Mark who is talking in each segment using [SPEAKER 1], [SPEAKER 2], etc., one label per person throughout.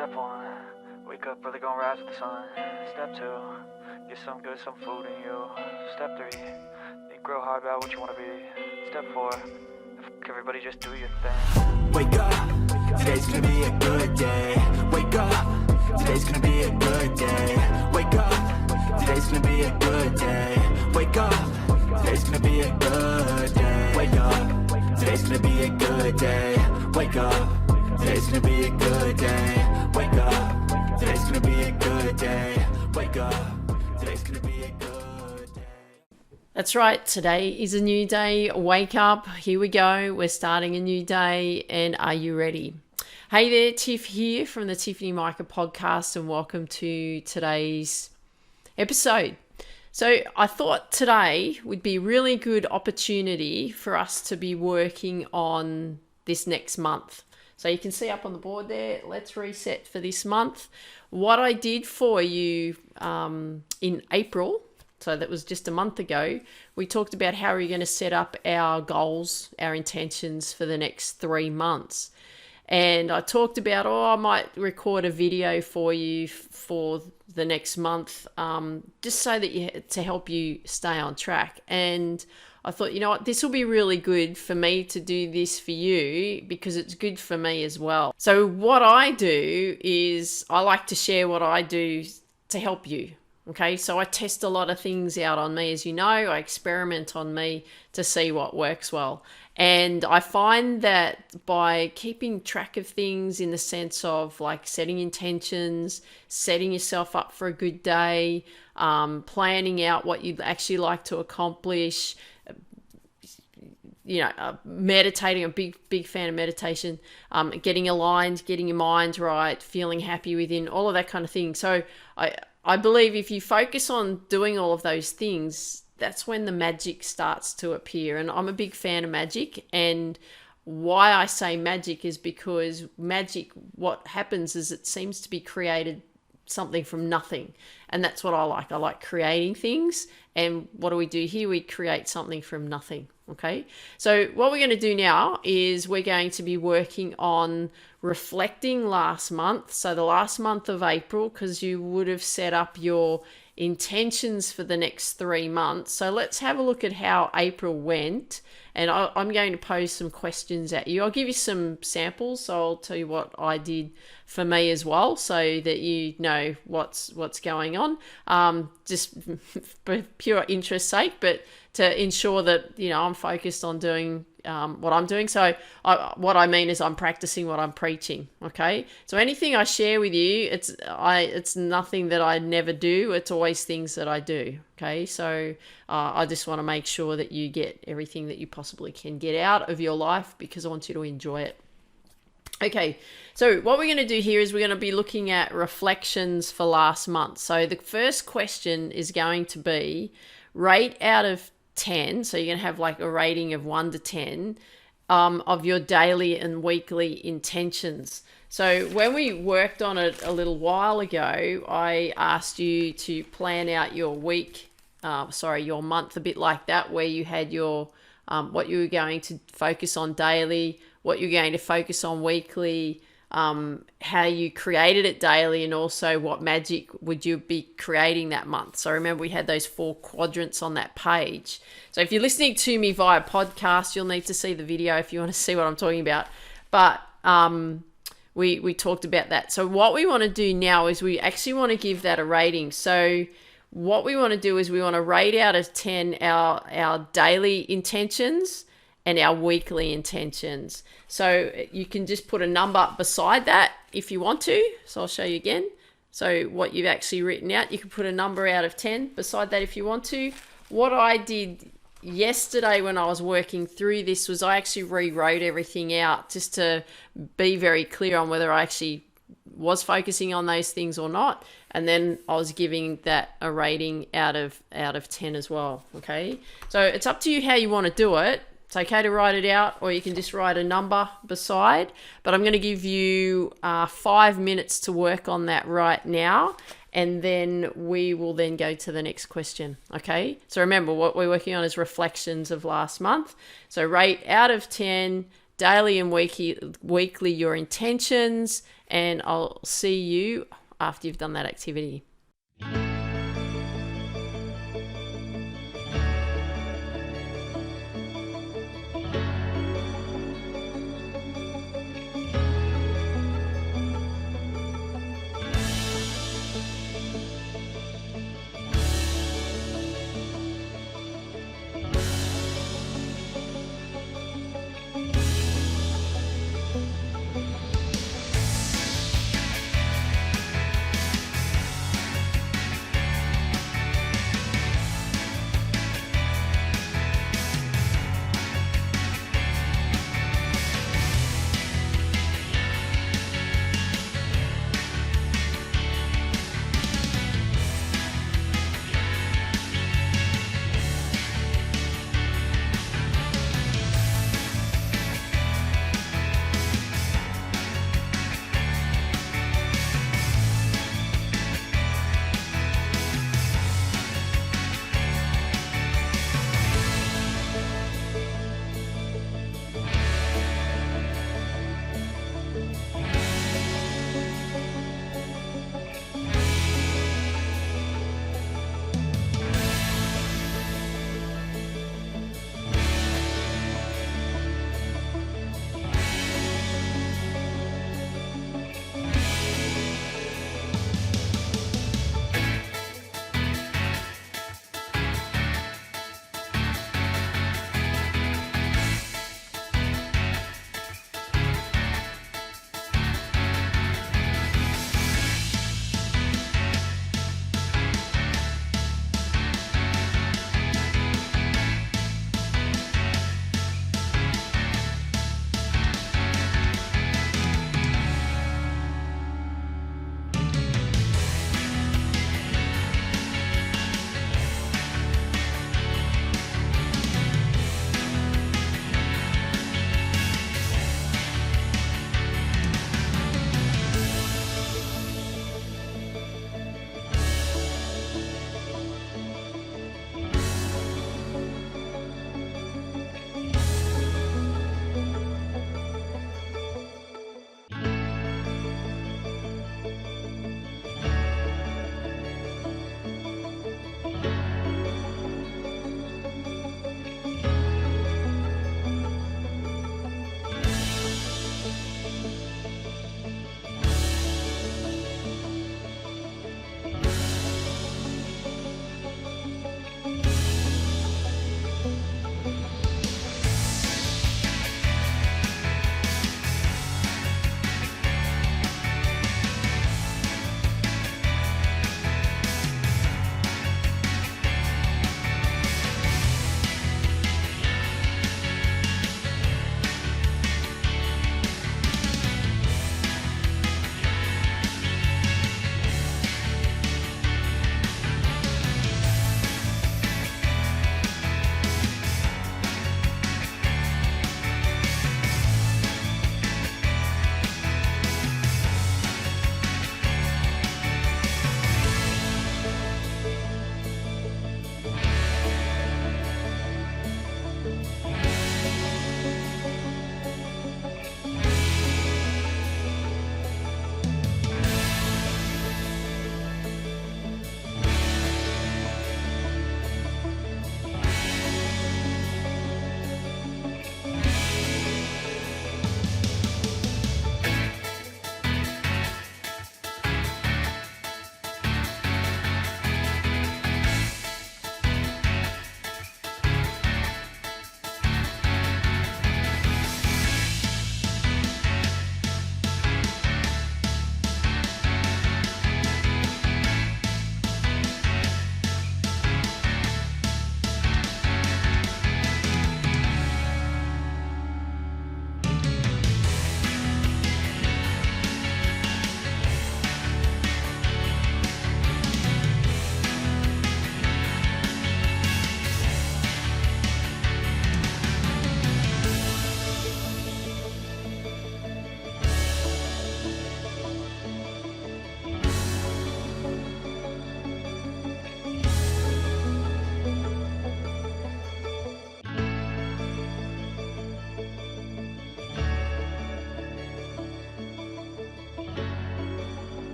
[SPEAKER 1] Step 1, wake up, brother, gonna rise with the sun. Step 2, get some food in you. Step 3, think real hard about what you wanna be. Step 4, everybody just do your thing.
[SPEAKER 2] Wake up, today's gonna be a good day. Wake up, today's gonna be a good day. Wake up, today's gonna be a good day. Wake up, today's gonna be a good day. Wake up, today's gonna be a good day. Wake up, today's gonna be a good day. Wake up, today's gonna be a good day. Wake up, today's gonna be a good day.
[SPEAKER 3] That's right, today is a new day. Wake up, here we go. We're starting a new day, and are you ready? Hey there, Tiff here from the Tiffany Mika podcast, and welcome to today's episode. So I thought today would be a really good opportunity for us to be working on this next month. So you can see up on the board there, let's reset for this month. What I did for you in April, so that was just a month ago, we talked about how we're going to set up our goals, our intentions for the next 3 months. And I talked about, I might record a video for you for the next month, just so that to help you stay on track. And I thought, you know what, this will be really good for me to do this for you because it's good for me as well. So what I do is I like to share what I do to help you. Okay, so I test a lot of things out on me, as you know. I experiment on me to see what works well. And I find that by keeping track of things in the sense of like setting intentions, setting yourself up for a good day, planning out what you'd actually like to accomplish, meditating, I'm a big fan of meditation, getting aligned, getting your mind right, feeling happy within, all of that kind of thing. So I believe if you focus on doing all of those things, that's when the magic starts to appear. And I'm a big fan of magic. And why I say magic is because magic, what happens is it seems to be created something from nothing. And that's what I like. I like creating things. And what do we do here? We create something from nothing. Okay. So what we're going to do now is we're going to be working on reflecting last month. So the last month of April, because you would have set up your intentions for the next 3 months. So let's have a look at how April went. And I'm going to pose some questions at you. I'll give you some samples. So I'll tell you what I did for me as well, so that you know what's going on. Just for pure interest sake, but to ensure that I'm focused on doing what I'm doing. So what I mean is I'm practicing what I'm preaching. Okay. So anything I share with you, it's nothing that I never do. It's always things that I do. Okay. So I just want to make sure that you get everything that you possibly can get out of your life because I want you to enjoy it. Okay, so what we're going to do here is we're going to be looking at reflections for last month. So the first question is going to be rate out of 10. So you're going to have like a rating of 1 to 10 of your daily and weekly intentions. So when we worked on it a little while ago, I asked you to plan out your your month a bit like that, where you had your what you were going to focus on daily, what you're going to focus on weekly, how you created it daily, and also what magic would you be creating that month. So remember, we had those 4 quadrants on that page. So if you're listening to me via podcast, you'll need to see the video if you want to see what I'm talking about. But we talked about that. So what we want to do now is we actually want to give that a rating. So what we want to do is we want to rate out of 10 our daily intentions and our weekly intentions. So you can just put a number beside that if you want to. So I'll show you again. So what you've actually written out, you can put a number out of 10 beside that if you want to. What I did yesterday when I was working through this was I actually rewrote everything out just to be very clear on whether I actually was focusing on those things or not. And then I was giving that a rating out of 10 as well. Okay. So it's up to you how you want to do it. It's okay to write it out, or you can just write a number beside, but I'm going to give you 5 minutes to work on that right now. And then we will then go to the next question. Okay. So remember, what we're working on is reflections of last month. So rate out of 10 daily and weekly your intentions and I'll see you after you've done that activity.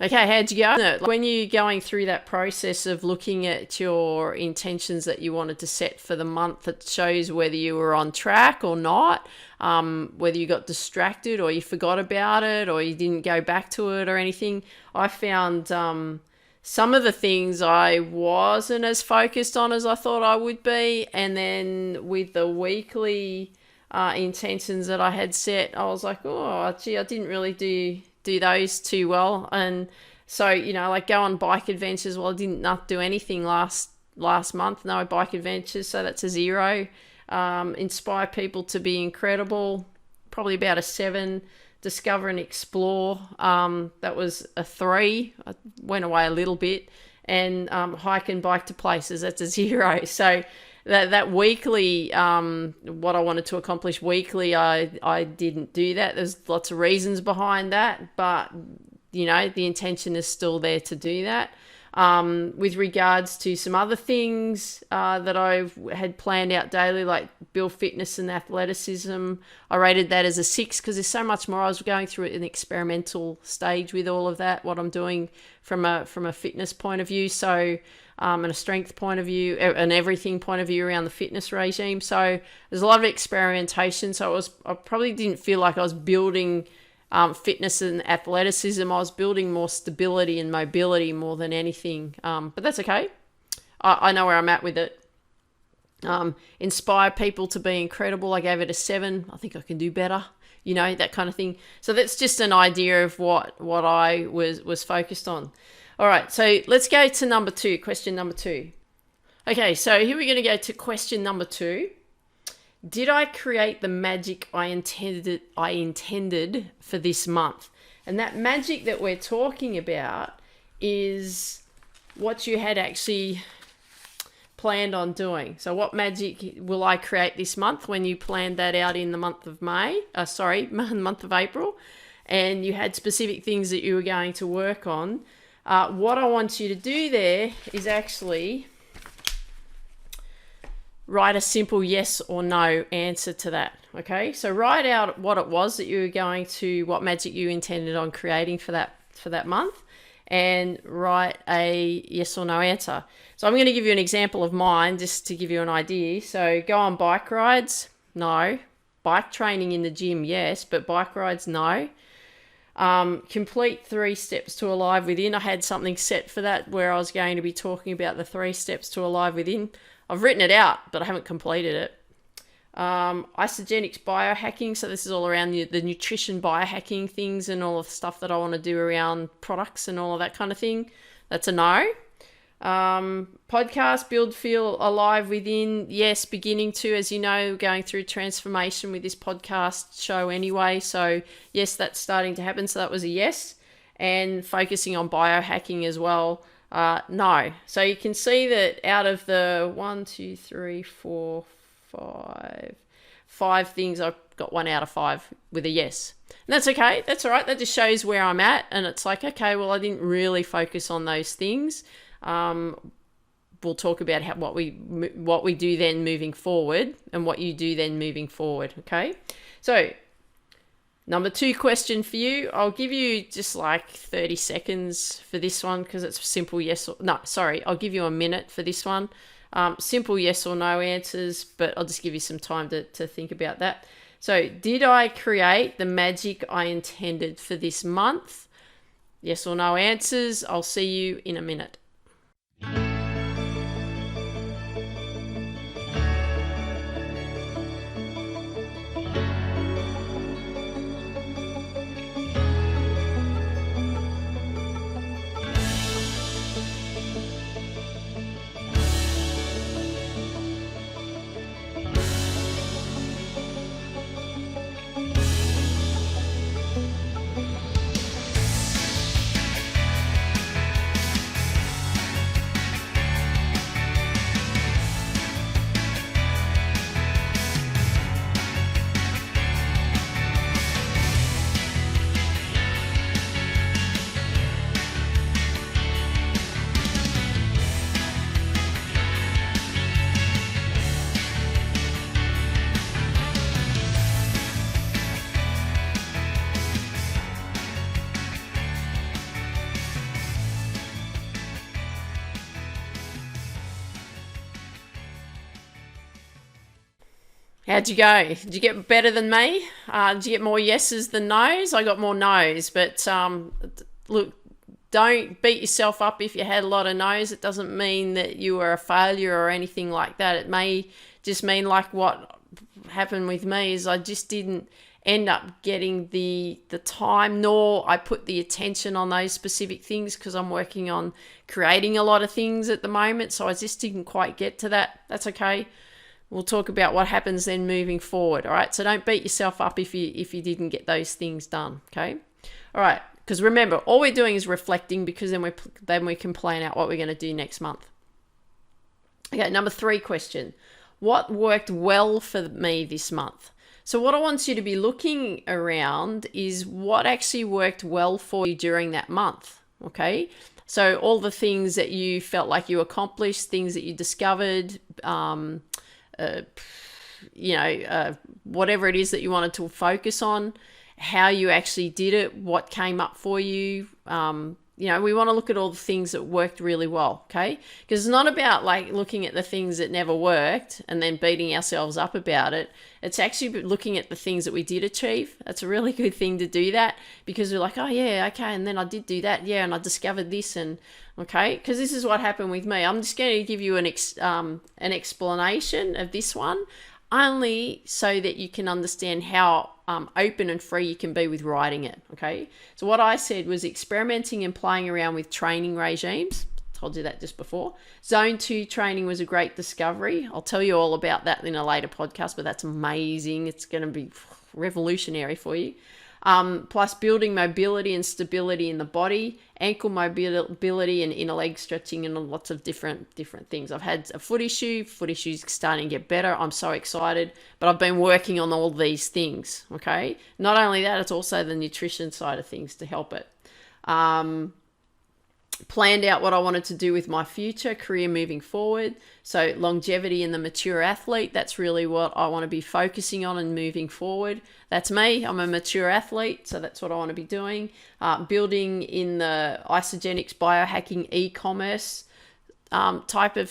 [SPEAKER 3] Okay, how'd you go? When you're going through that process of looking at your intentions that you wanted to set for the month, it shows whether you were on track or not, whether you got distracted or you forgot about it or you didn't go back to it or anything. I found some of the things I wasn't as focused on as I thought I would be. And then with the weekly intentions that I had set, I was like, oh, gee, I didn't really do those too well. And so, like go on bike adventures. Well, I didn't not do anything last month. No bike adventures, so that's a 0. Inspire people to be incredible, probably about a 7. Discover and explore, that was a 3. I went away a little bit. And hike and bike to places, that's a 0. So that weekly, what I wanted to accomplish weekly, I didn't do that. There's lots of reasons behind that, but the intention is still there to do that. With regards to some other things that I had planned out daily, like build fitness and athleticism, I rated that as a 6 because there's so much more. I was going through an experimental stage with all of that, what I'm doing from a fitness point of view, so and a strength point of view, and everything point of view around the fitness regime. So there's a lot of experimentation. So I probably didn't feel like I was building fitness and athleticism. I was building more stability and mobility more than anything. But that's okay. I know where I'm at with it. Inspire people to be incredible. I gave it a 7. I think I can do better. That kind of thing. So that's just an idea of what I was focused on. All right, so let's go to number 2, question number 2. Okay, so here we're going to go to question number 2. Did I create the magic I intended for this month? And that magic that we're talking about is what you had actually planned on doing. So what magic will I create this month when you planned that out in the month of month of April, and you had specific things that you were going to work on? What I want you to do there is actually write a simple yes or no answer to that. Okay, so write out what it was that you were going to, what magic you intended on creating for that month, and write a yes or no answer. So I'm going to give you an example of mine just to give you an idea. So go on bike rides, no. Bike training in the gym, yes, but bike rides, no. Complete 3 steps to Alive Within. I had something set for that where I was going to be talking about the 3 steps to Alive Within. I've written it out, but I haven't completed it. Isogenics biohacking. So this is all around the nutrition biohacking things and all of the stuff that I want to do around products and all of that kind of thing. That's a no. Podcast, Build, Feel Alive Within. Yes, beginning to, as you know, going through transformation with this podcast show anyway. So yes, that's starting to happen. So that was a yes. And focusing on biohacking as well. No. So you can see that out of the 5 things, I've got 1 out of 5 with a yes. And that's okay. That's all right. That just shows where I'm at. And it's like, okay, well, I didn't really focus on those things. We'll talk about what we do then moving forward and what you do then moving forward. Okay. So number 2 question for you. I'll give you just like 30 seconds for this one because it's simple yes or no. Sorry, I'll give you a minute for this one. Simple yes or no answers, but I'll just give you some time to think about that. So, did I create the magic I intended for this month? Yes or no answers. I'll see you in a minute. How'd you go? Did you get better than me? Did you get more yeses than nos? I got more nos, but look, don't beat yourself up if you had a lot of no's. It doesn't mean that you were a failure or anything like that. It may just mean, like what happened with me, is I just didn't end up getting the time, nor I put the attention on those specific things, because I'm working on creating a lot of things at the moment. So I just didn't quite get to that. That's okay. We'll talk about what happens then moving forward. All right. So don't beat yourself up if you didn't get those things done. Okay. All right. Because remember, all we're doing is reflecting, because then we can plan out what we're going to do next month. Okay, number 3 question. What worked well for me this month? So what I want you to be looking around is what actually worked well for you during that month, okay? So all the things that you felt like you accomplished, things that you discovered, whatever it is that you wanted to focus on, how you actually did it, what came up for you. We want to look at all the things that worked really well, okay? Because it's not about like looking at the things that never worked and then beating ourselves up about it. It's actually looking at the things that we did achieve. That's a really good thing to do that, because we're like, oh yeah, okay, and then I did do that, yeah, and I discovered this, and okay, because this is what happened with me. I'm just going to give you an explanation of this one, only so that you can understand how open and free you can be with writing it, okay? So what I said was experimenting and playing around with training regimes. Told you that just before. Zone 2 training was a great discovery. I'll tell you all about that in a later podcast, but that's amazing. It's going to be revolutionary for you. Plus building mobility and stability in the body, ankle mobility and inner leg stretching, and lots of different things. I've had a footy shoe's starting to get better. I'm so excited, but I've been working on all these things, okay? Not only that, it's also the nutrition side of things to help it. Planned out what I wanted to do with my future career moving forward. So longevity in the mature athlete, that's really what I want to be focusing on and moving forward. That's me. I'm a mature athlete, so that's what I want to be doing. Building in the isogenics biohacking e-commerce type of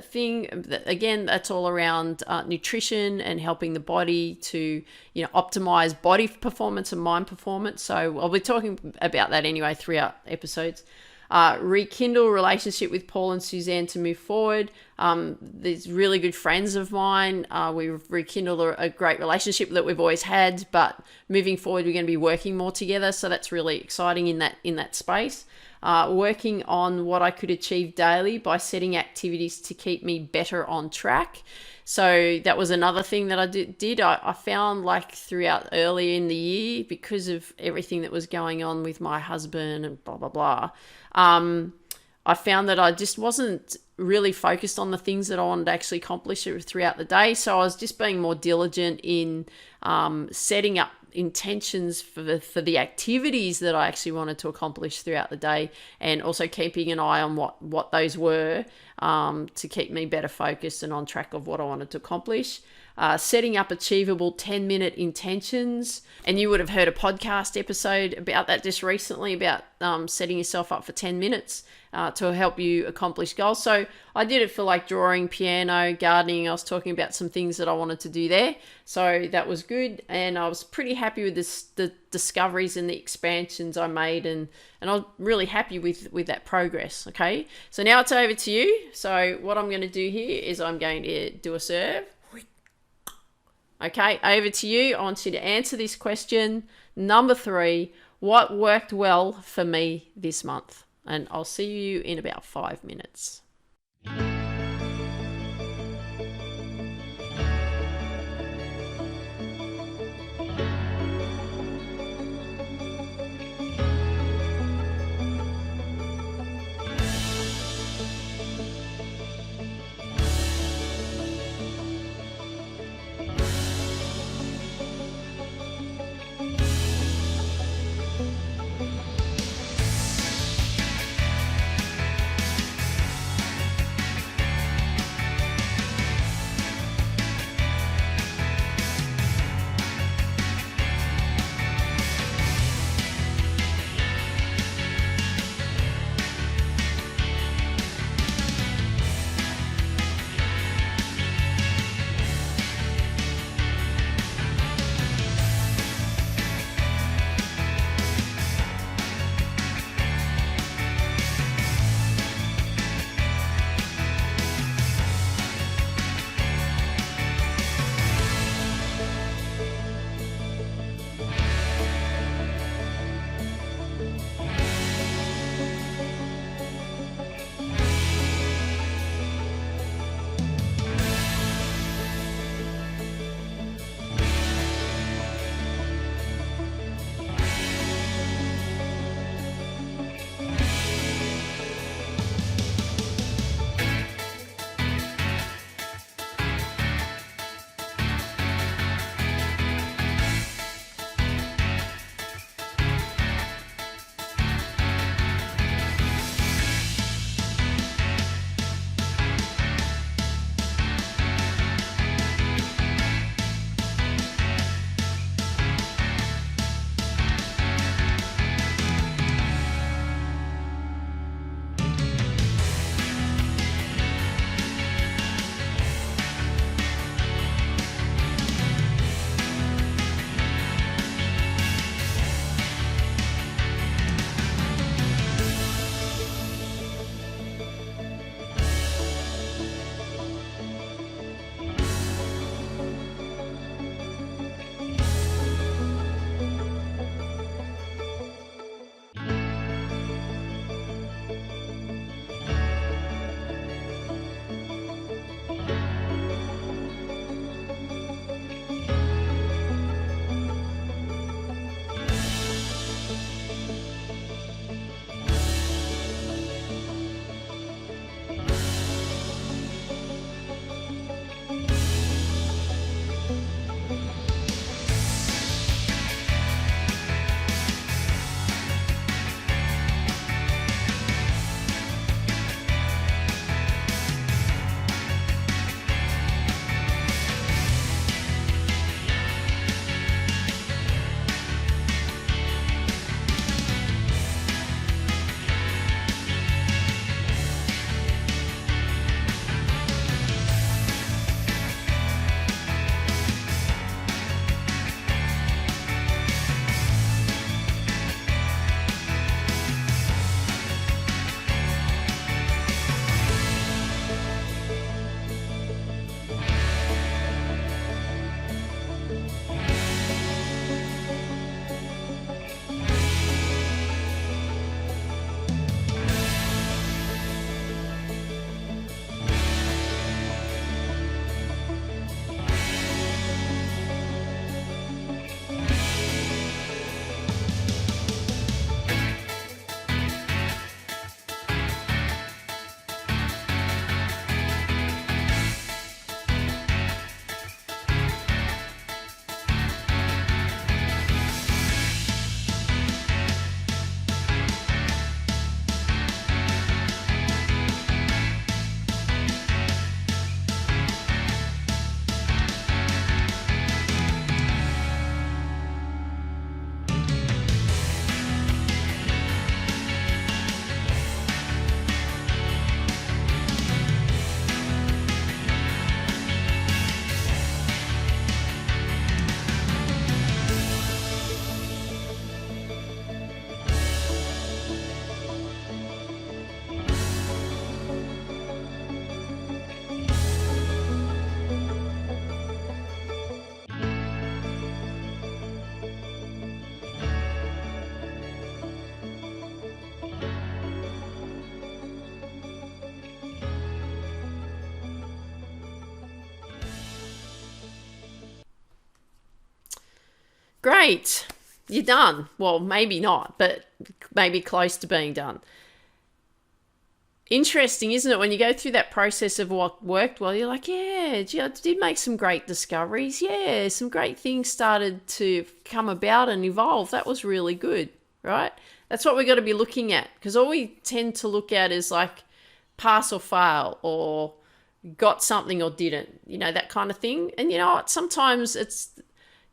[SPEAKER 3] thing. Again, that's all around nutrition and helping the body to optimize body performance and mind performance. So I'll be talking about that anyway throughout episodes. Rekindle relationship with Paul and Suzanne to move forward. These really good friends of mine. We've rekindled a great relationship that we've always had, but moving forward, we're going to be working more together. So that's really exciting in that space. Working on what I could achieve daily by setting activities to keep me better on track. So that was another thing that I did. I found like throughout early in the year, because of everything that was going on with my husband and blah, blah, blah, I found that I just wasn't really focused on the things that I wanted to actually accomplish throughout the day. So I was just being more diligent in setting up intentions for the activities that I actually wanted to accomplish throughout the day, and also keeping an eye on what those were to keep me better focused and on track of what I wanted to accomplish. Setting up achievable 10-minute intentions. And you would have heard a podcast episode about that just recently, about setting yourself up for 10 minutes to help you accomplish goals. So I did it for like drawing, piano, gardening. I was talking about some things that I wanted to do there. So that was good. And I was pretty happy with the discoveries and the expansions I made. And I was really happy with that progress. Okay. So now it's over to you. So what I'm going to do here is I'm going to do a serve. Okay, over to you. I want you to answer this question. Number 3, what worked well for me this month? And I'll see you in about 5 minutes. great. You're done. Well, maybe not, but maybe close to being done. Interesting, isn't it? When you go through that process of what worked well, you're like, yeah, gee, I did make some great discoveries. Yeah, some great things started to come about and evolve. That was really good, right? That's what we've got to be looking at, because all we tend to look at is like pass or fail, or got something or didn't, that kind of thing. And you know what? Sometimes it's,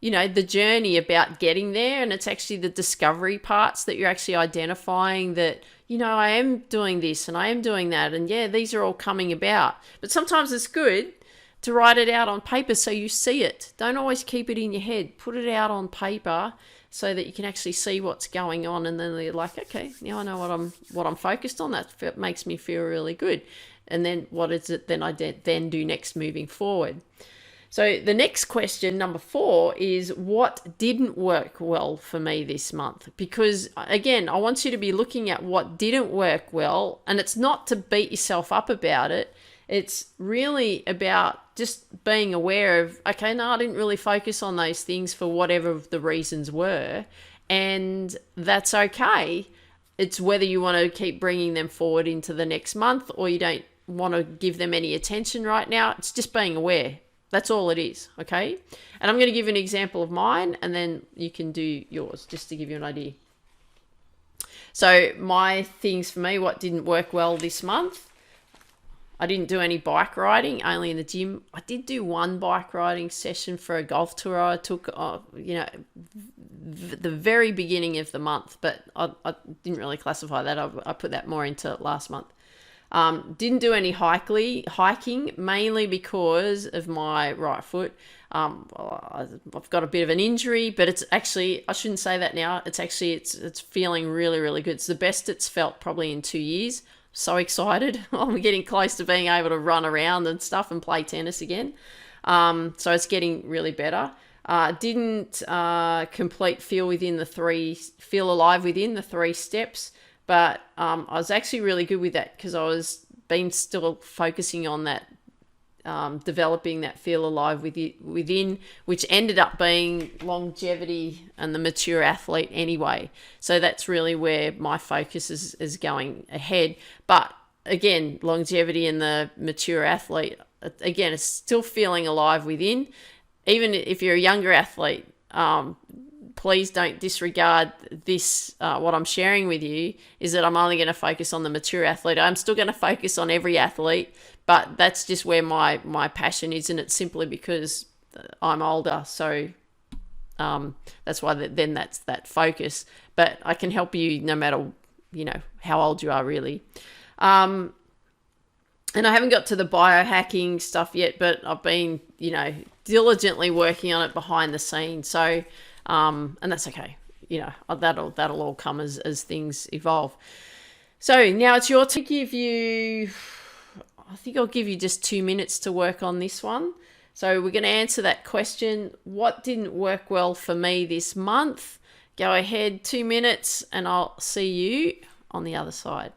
[SPEAKER 3] the journey about getting there, and it's actually the discovery parts that you're actually identifying that, I am doing this and I am doing that. And yeah, these are all coming about. But sometimes it's good to write it out on paper so you see it. Don't always keep it in your head. Put it out on paper so that you can actually see what's going on. And then you're like, okay, now I know what I'm focused on. That makes me feel really good. And then what is it then I then do next moving forward? So the next question, number 4, is what didn't work well for me this month? Because again, I want you to be looking at what didn't work well, and it's not to beat yourself up about it. It's really about just being aware of, okay, no, I didn't really focus on those things for whatever the reasons were, and that's okay. It's whether you want to keep bringing them forward into the next month or you don't want to give them any attention right now. It's just being aware. That's all it is, okay? And I'm going to give an example of mine, and then you can do yours, just to give you an idea. So my things for me, what didn't work well this month, I didn't do any bike riding, only in the gym. I did do one bike riding session for a golf tour I took, the very beginning of the month, but I didn't really classify that. I put that more into last month. Didn't do any hiking, mainly because of my right foot. I've got a bit of an injury, but it's actually, I shouldn't say that now. It's actually, it's feeling really, really good. It's the best it's felt probably in 2 years. So excited. I'm getting close to being able to run around and stuff and play tennis again. So it's getting really better. Didn't complete feel alive within the 3 steps. But I was actually really good with that, because I was still focusing on that, developing that feel alive within, which ended up being longevity and the mature athlete anyway. So that's really where my focus is going ahead. But again, longevity and the mature athlete, again, it's still feeling alive within. Even if you're a younger athlete, please don't disregard this. What I'm sharing with you is that I'm only going to focus on the mature athlete. I'm still going to focus on every athlete, but that's just where my passion is, and it's simply because I'm older. So that's why then that's that focus. But I can help you no matter, how old you are, really. And I haven't got to the biohacking stuff yet, but I've been, diligently working on it behind the scenes. So, and that's okay. That'll all come as things evolve. So now it's your turn to give you, I think I'll give you just 2 minutes to work on this one. So we're going to answer that question. What didn't work well for me this month? Go ahead, 2 minutes, and I'll see you on the other side.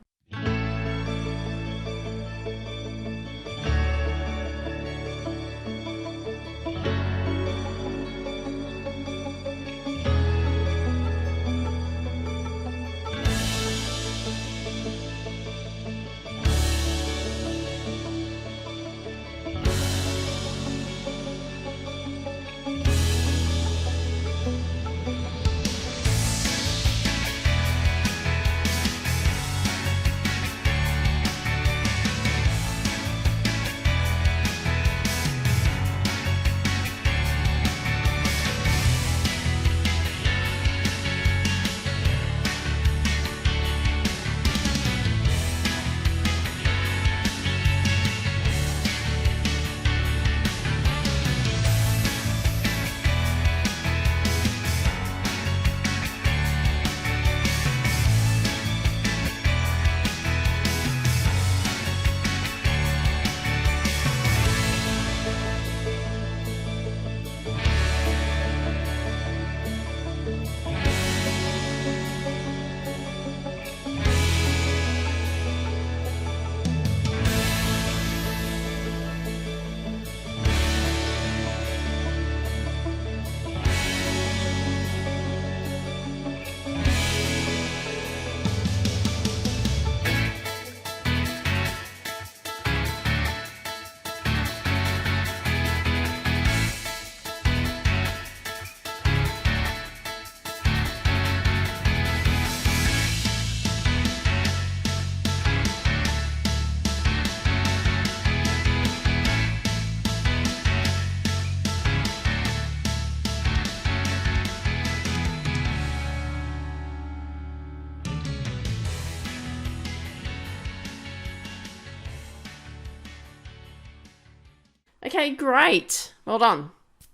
[SPEAKER 3] Okay, great. Well done.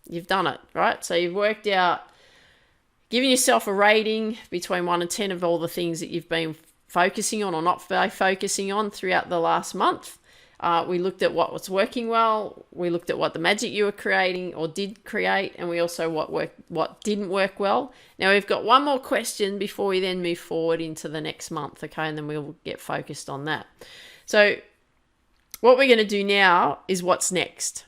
[SPEAKER 3] You've done it, right? So you've worked out, giving yourself a rating between 1 and 10 of all the things that you've been focusing on or not focusing on throughout the last month. We looked at what was working well. We looked at what the magic you were creating or did create, and we also what didn't work well. Now we've got one more question before we then move forward into the next month, okay? And then we'll get focused on that. So what we're going to do now is what's next.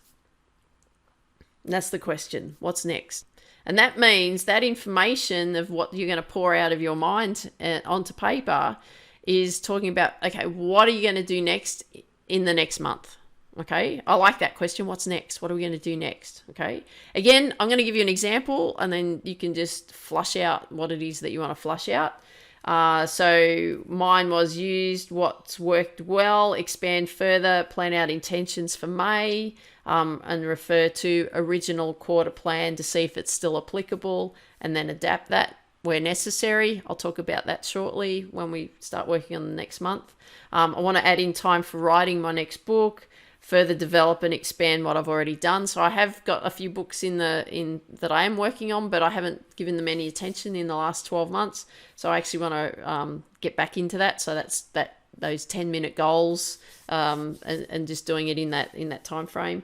[SPEAKER 3] And that's the question. What's next? And that means that information of what you're going to pour out of your mind onto paper is talking about, okay, what are you going to do next in the next month? Okay, I like that question. What's next? What are we going to do next? Okay, again, I'm going to give you an example and then you can just flush out what it is that you want to flush out. So mine was used what's worked well, expand further, plan out intentions for May, and refer to original quarter plan to see if it's still applicable, and then adapt that where necessary. I'll talk about that shortly when we start working on the next month. I want to add in time for writing my next book, further develop and expand what I've already done. So I have got a few books in that I am working on, but I haven't given them any attention in the last 12 months. So I actually want to get back into that. So that's those 10-minute goals, and just doing it in that time frame.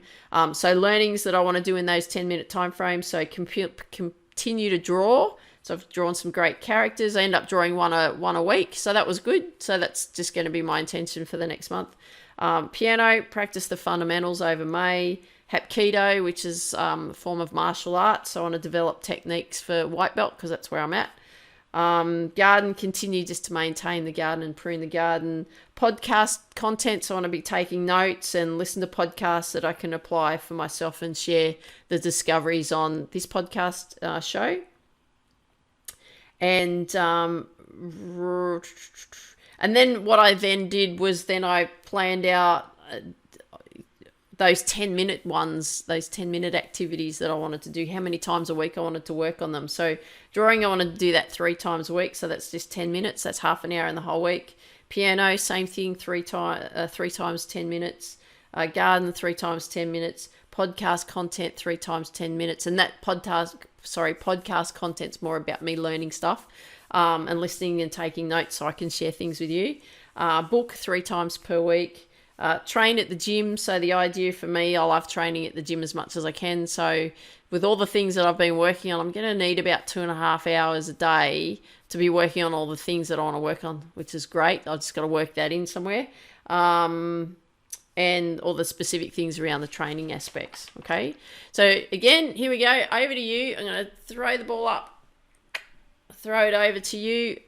[SPEAKER 3] So learnings that I want to do in those 10-minute time frames. So continue to draw. So I've drawn some great characters. I end up drawing one a week. So that was good. So that's just going to be my intention for the next month. Piano, practice the fundamentals over May. Hapkido, which is a form of martial arts. So I want to develop techniques for white belt because that's where I'm at. Garden, continue just to maintain the garden and prune the garden. Podcast content, so I want to be taking notes and listen to podcasts that I can apply for myself and share the discoveries on this podcast show. And then what I then did was then I planned out those 10-minute ones, those 10-minute activities that I wanted to do, how many times a week I wanted to work on them. So drawing, I wanted to do that 3 times a week. So that's just 10 minutes. That's half an hour in the whole week. Piano, same thing, 3 times 10 minutes. Garden, 3 times 10 minutes. Podcast content, 3 times 10 minutes. And that podcast content's more about me learning stuff and listening and taking notes so I can share things with you. Book 3 times per week. Train at the gym. So the idea for me, I love training at the gym as much as I can. So with all the things that I've been working on, I'm going to need about 2.5 hours a day to be working on all the things that I want to work on, which is great. I've just got to work that in somewhere. And all the specific things around the training aspects. Okay. So again, here we go. Over to you. I'm going to throw the ball up, throw it over to you.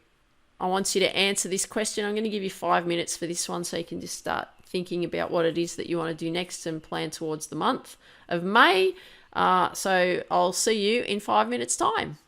[SPEAKER 3] I want you to answer this question. I'm going to give you 5 minutes for this one so you can just start thinking about what it is that you want to do next and plan towards the month of May. So I'll see you in 5 minutes' time.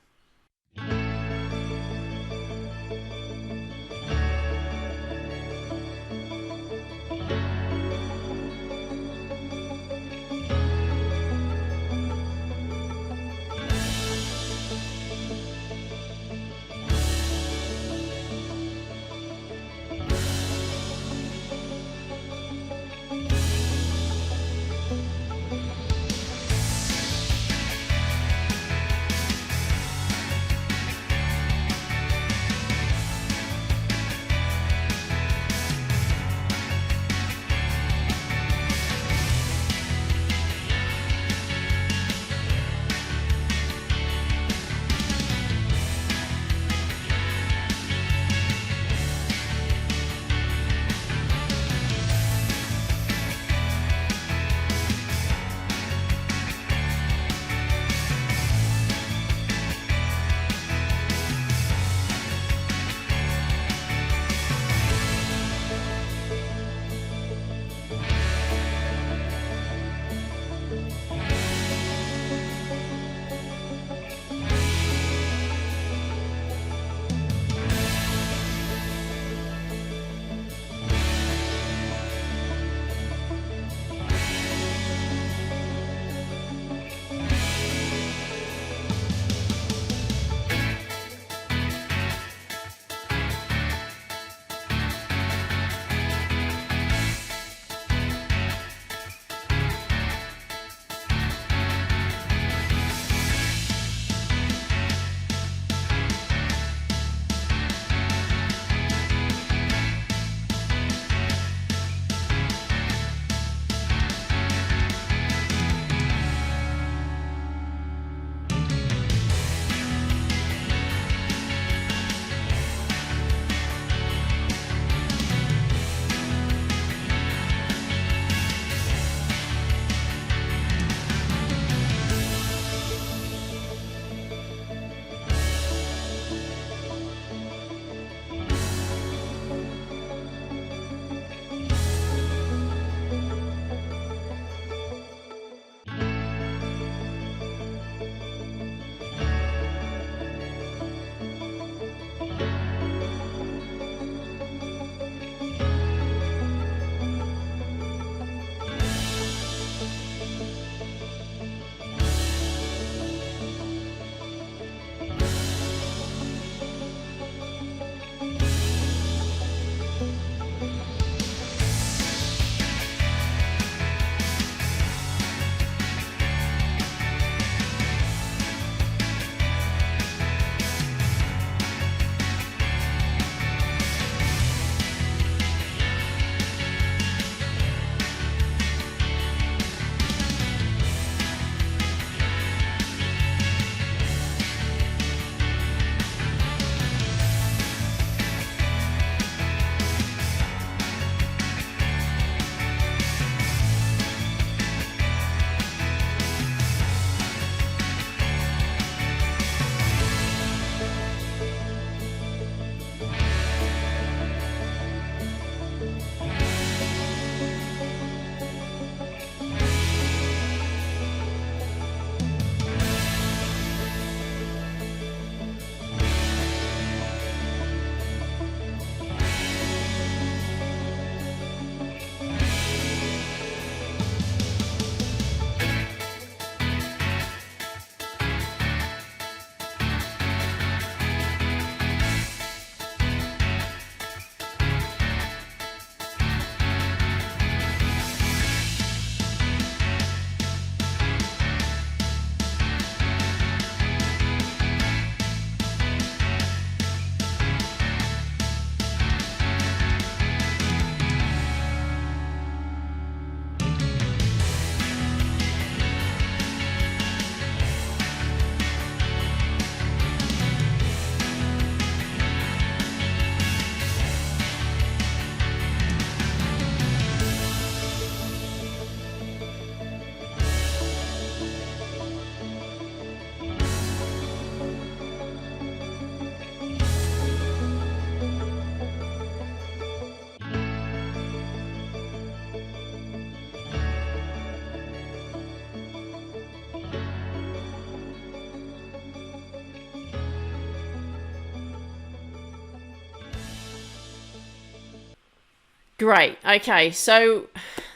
[SPEAKER 3] Great. Okay, so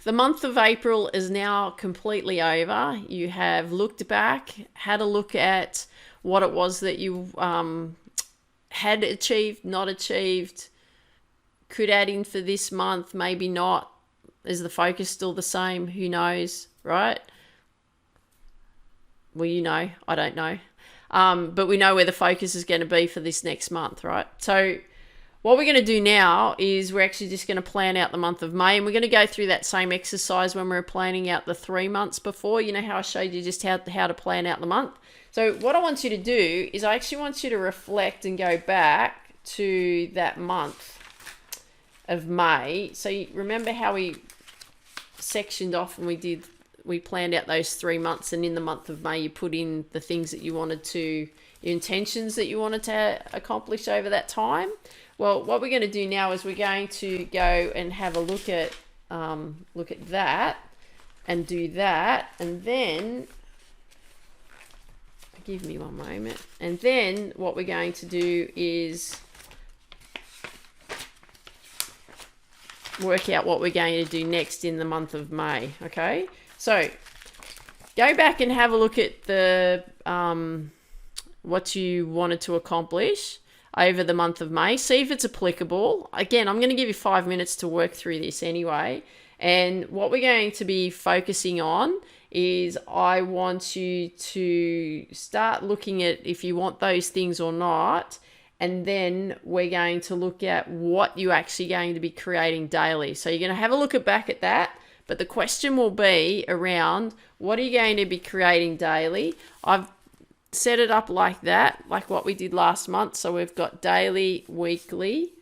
[SPEAKER 3] the month of April is now completely over. You have looked back, had a look at what it was that you had achieved, not achieved, could add in for this month, maybe not. Is the focus still the same? Who knows, right? Well, you know, I don't know. But we know where the focus is going to be for this next month, right? So what we're going to do now is we're actually just going to plan out the month of May, and we're going to go through that same exercise when we were planning out the 3 months before. You know how I showed you just how to plan out the month? So what I want you to do is I actually want you to reflect and go back to that month of May. So you remember how we sectioned off and we planned out those 3 months, and in the month of May you put in the things that you wanted to, your intentions that you wanted to accomplish over that time. Well, what we're going to do now is we're going to go and have a look at that and do that, and then give me one moment, and then what we're going to do is work out what we're going to do next in the month of May. Okay, so go back and have a look at the what you wanted to accomplish over the month of May. See if it's applicable. Again, I'm going to give you 5 minutes to work through this anyway. And what we're going to be focusing on is I want you to start looking at if you want those things or not. And then we're going to look at what you're actually going to be creating daily. So you're going to have a look back at that. But the question will be around what are you going to be creating daily? I've set it up like that, like what we did last month. So we've got daily, weekly.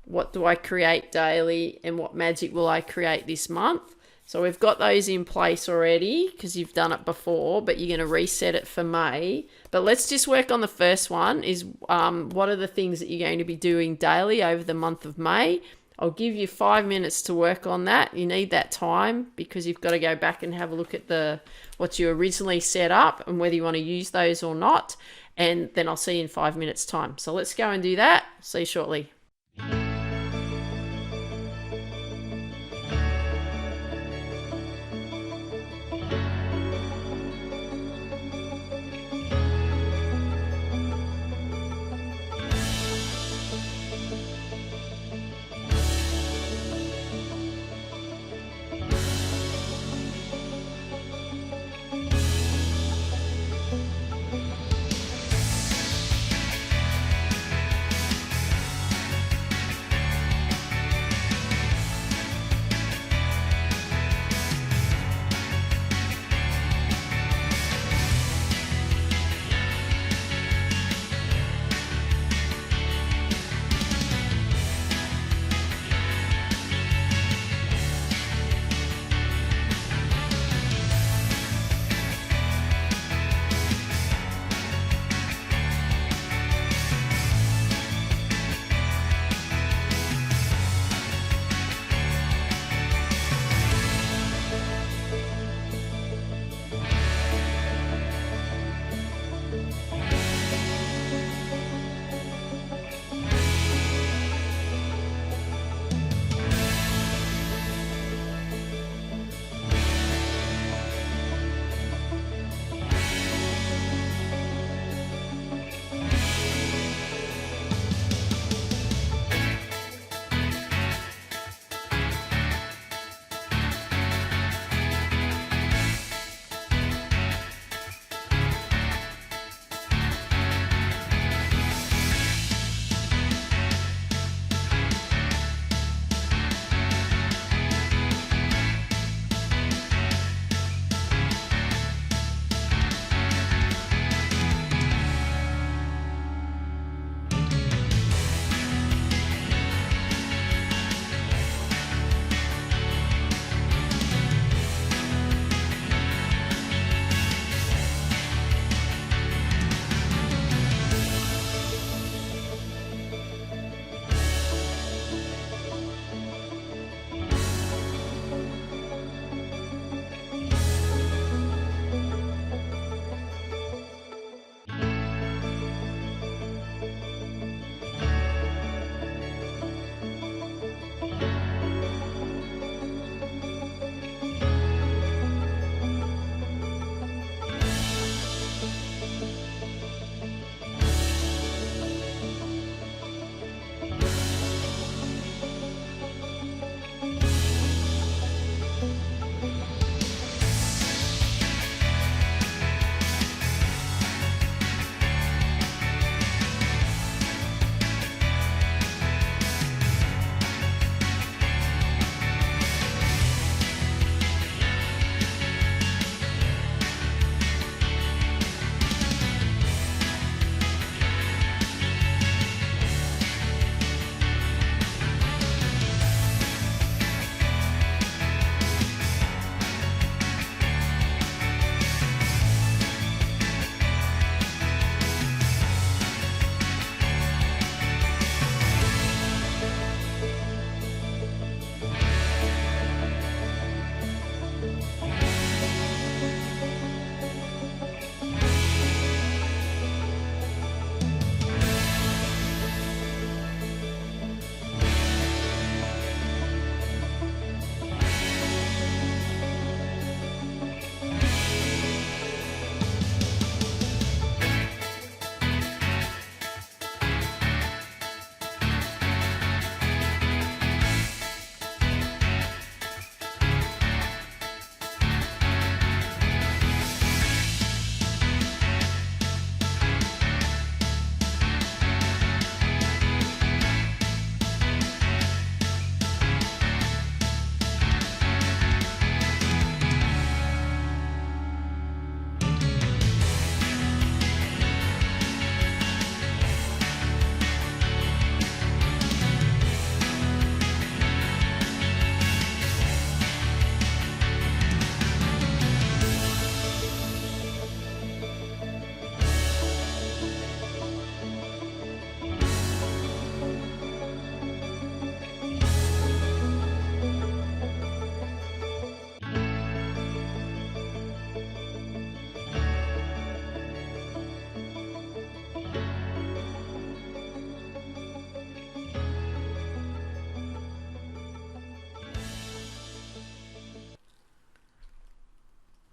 [SPEAKER 3] What do I create daily, and what magic will I create this month? So we've got those in place already because you've done it before, but you're going to reset it for May. But let's just work on the first one is what are the things that you're going to be doing daily over the month of May? I'll give you 5 minutes to work on that. You need that time because you've got to go back and have a look at what you originally set up and whether you want to use those or not. And then I'll see you in 5 minutes time. So let's go and do that. See you shortly.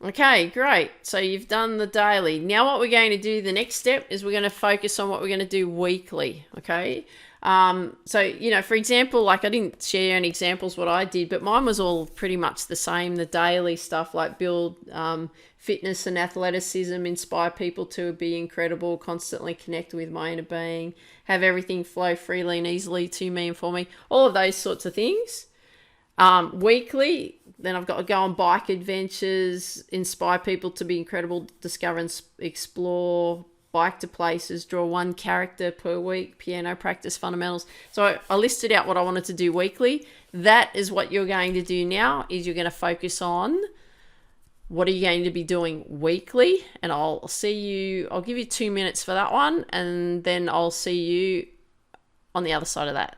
[SPEAKER 3] Okay, great. So you've done the daily. Now what we're going to do, the next step is we're going to focus on what we're going to do weekly, okay? So, for example, like I didn't share any examples what I did, but mine was all pretty much the same. The daily stuff like build fitness and athleticism, inspire people to be incredible, constantly connect with my inner being, have everything flow freely and easily to me and for me, all of those sorts of things. Weekly, then I've got to go on bike adventures, inspire people to be incredible, discover and explore, bike to places, draw one character per week, piano practice fundamentals. So I listed out what I wanted to do weekly. That is what you're going to do now, is you're going to focus on what are you going to be doing weekly. And I'll give you 2 minutes for that one, and then I'll see you on the other side of that.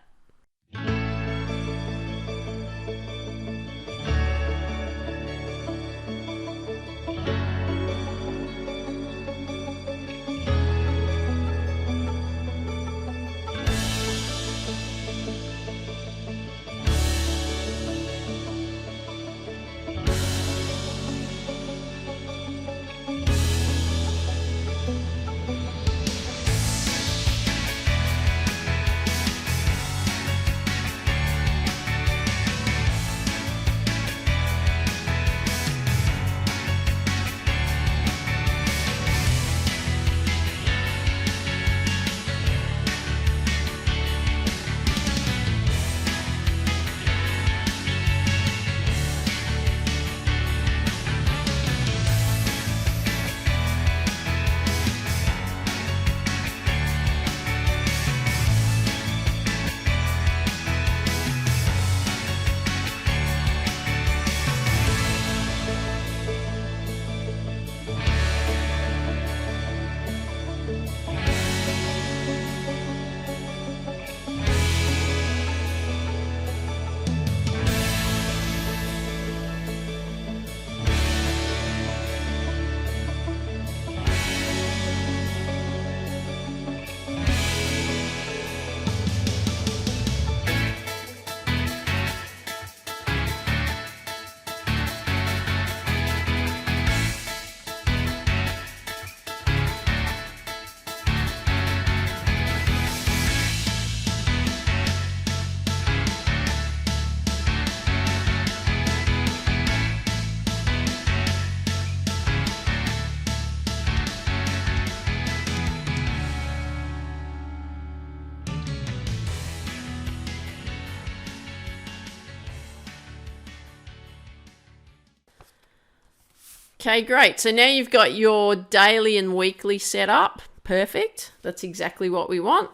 [SPEAKER 3] Okay, great. So now you've got your daily and weekly set up. Perfect. That's exactly what we want.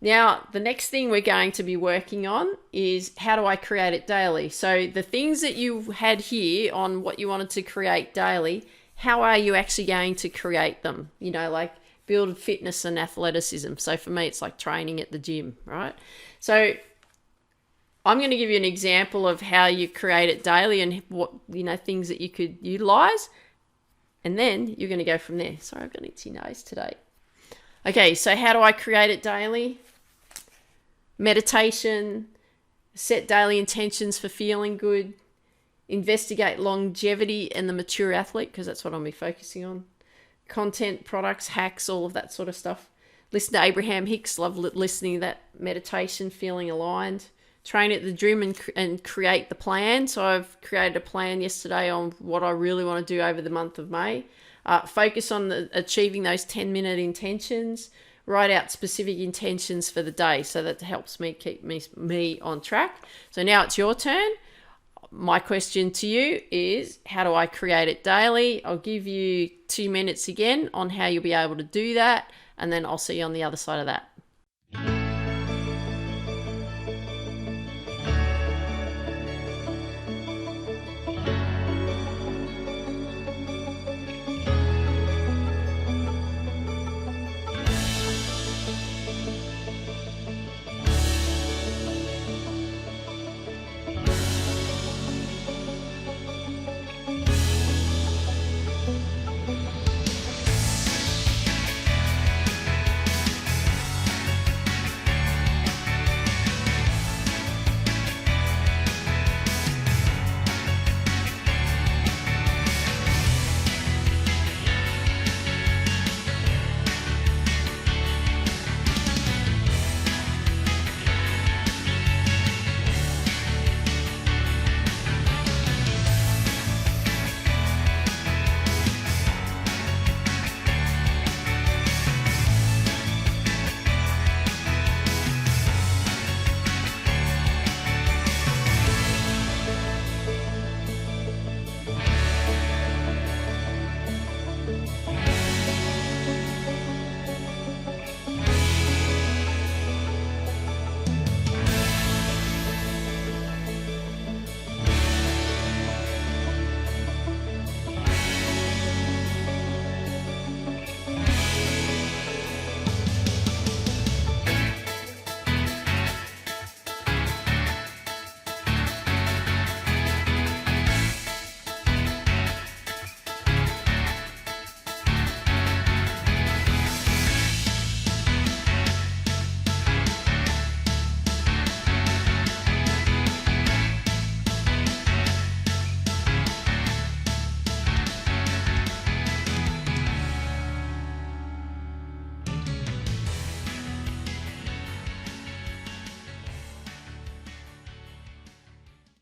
[SPEAKER 3] Now, the next thing we're going to be working on is how do I create it daily? So the things that you had here on what you wanted to create daily, how are you actually going to create them? Like build fitness and athleticism. So for me, it's like training at the gym, right? So I'm going to give you an example of how you create it daily and what, things that you could utilize. And then you're going to go from there. Sorry, I've got an itchy nose today. Okay, so how do I create it daily? Meditation, set daily intentions for feeling good, investigate longevity and the mature athlete, because that's what I'll be focusing on. Content, products, hacks, all of that sort of stuff. Listen to Abraham Hicks, love listening to that meditation, feeling aligned. Train at the gym and create the plan. So I've created a plan yesterday on what I really want to do over the month of May. Focus on achieving those 10-minute intentions. Write out specific intentions for the day, so that helps me keep me on track. So now it's your turn. My question to you is, how do I create it daily? I'll give you 2 minutes again on how you'll be able to do that, and then I'll see you on the other side of that.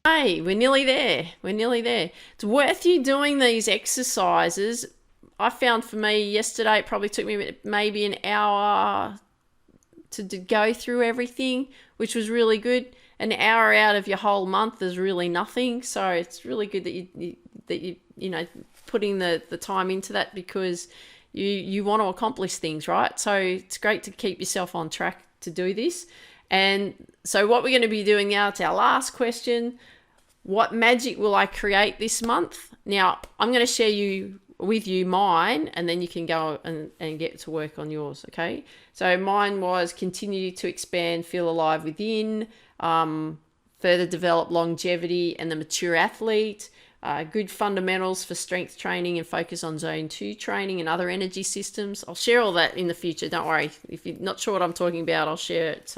[SPEAKER 3] Hey, we're nearly there. We're nearly there. It's worth you doing these exercises. I found for me yesterday, it probably took me maybe an hour to go through everything, which was really good. An hour out of your whole month is really nothing. So it's really good that you know, putting the time into that, because you want to accomplish things, right? So it's great to keep yourself on track to do this. And so what we're going to be doing now, it's our last question. What magic will I create this month? Now, I'm going to share with you mine, and then you can go and get to work on yours, okay? So mine was continue to expand, feel alive within, further develop longevity and the mature athlete, good fundamentals for strength training and focus on zone 2 training and other energy systems. I'll share all that in the future. Don't worry. If you're not sure what I'm talking about, I'll share it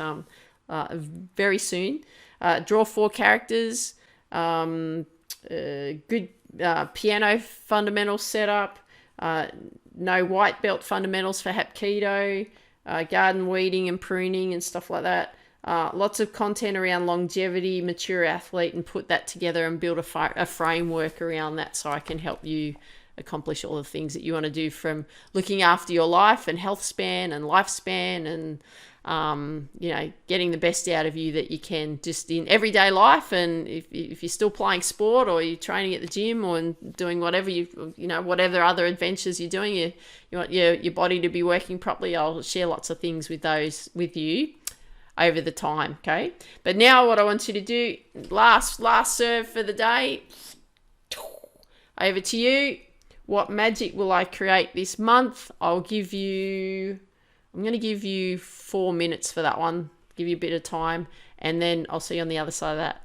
[SPEAKER 3] very soon. Draw 4 characters, good piano fundamental setup, no white belt fundamentals for Hapkido, garden weeding and pruning and stuff like that. Lots of content around longevity, mature athlete, and put that together and build a framework around that so I can help you accomplish all the things that you want to do, from looking after your life and health span and lifespan and getting the best out of you that you can just in everyday life. And if you're still playing sport, or you're training at the gym, or doing whatever whatever other adventures you're doing, you want your body to be working properly, I'll share lots of things with those with you over the time, okay? But now what I want you to do, last serve for the day, over to you. What magic will I create this month? I'm going to give you 4 minutes for that one, give you a bit of time, and then I'll see you on the other side of that.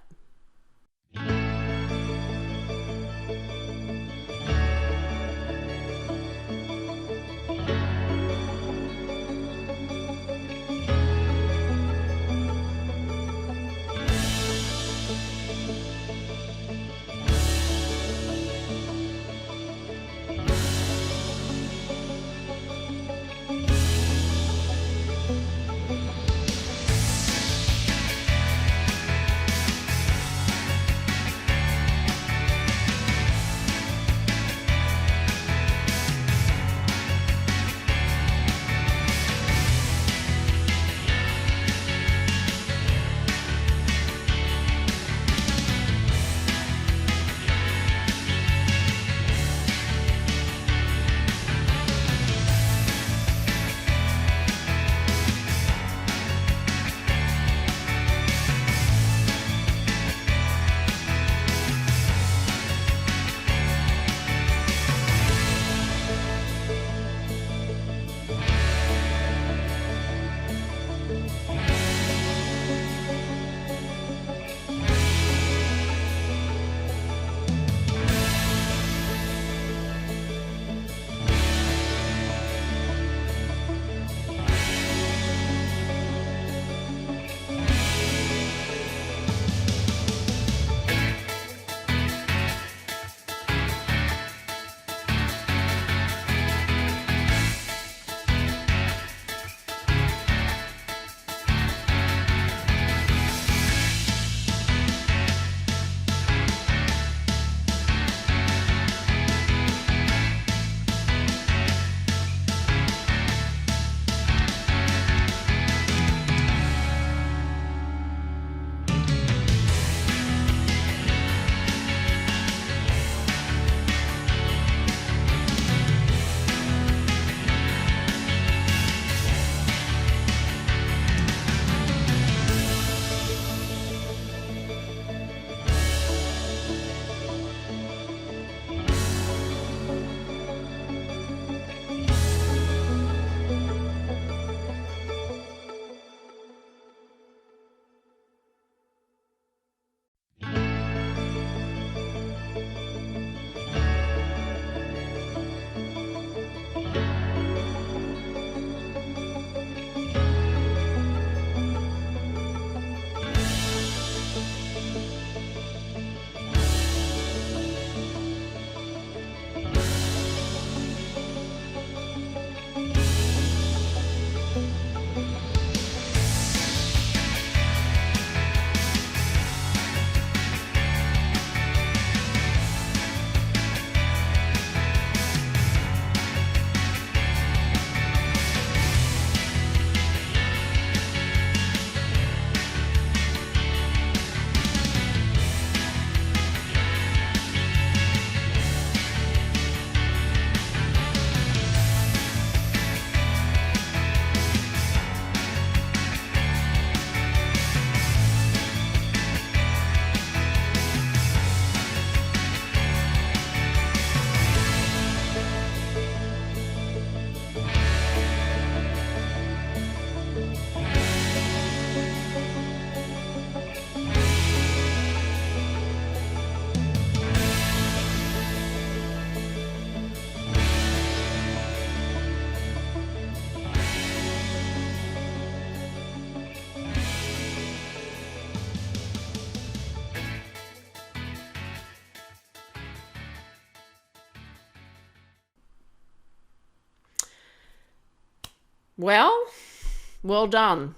[SPEAKER 3] Well done.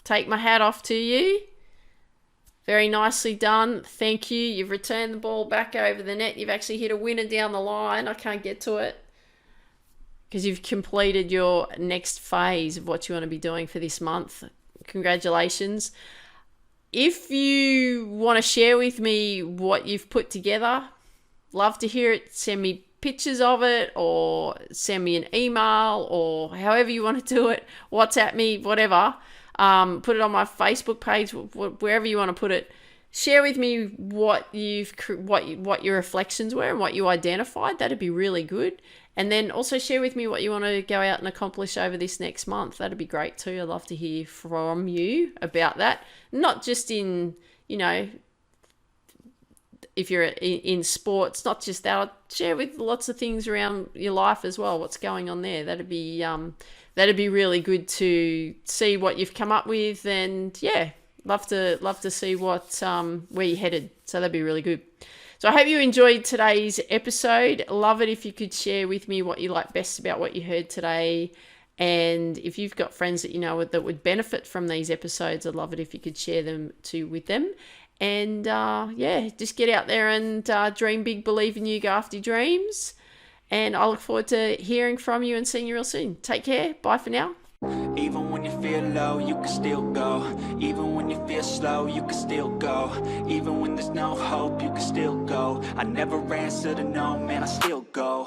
[SPEAKER 3] Take my hat off to you. Very nicely done. Thank you. You've returned the ball back over the net. You've actually hit a winner down the line. I can't get to it because you've completed your next phase of what you want to be doing for this month. Congratulations. If you want to share with me what you've put together, love to hear it. Send me pictures of it or send me an email or however you want to do it. WhatsApp me, whatever. Put it on my Facebook page, wherever you want to put it. Share with me what your reflections were and what you identified. That'd be really good. And then also share with me what you want to go out and accomplish over this next month. That'd be great too. I'd love to hear from you about that. Not just in, if you're in sports, not just that. I'll share with lots of things around your life as well. What's going on there? That'd be really good to see what you've come up with, and yeah, love to see what where you're headed. So that'd be really good. So I hope you enjoyed today's episode. Love it if you could share with me what you like best about what you heard today. And if you've got friends that you know that would benefit from these episodes, I'd love it if you could share them with them. And just get out there and dream big, believe in you, go after your dreams. And I look forward to hearing from you and seeing you real soon. Take care. Bye for now.
[SPEAKER 2] Even when you feel low, you can still go. Even when you feel slow, you can still go. Even when there's no hope, you can still go. I never answer to no, man, I still go.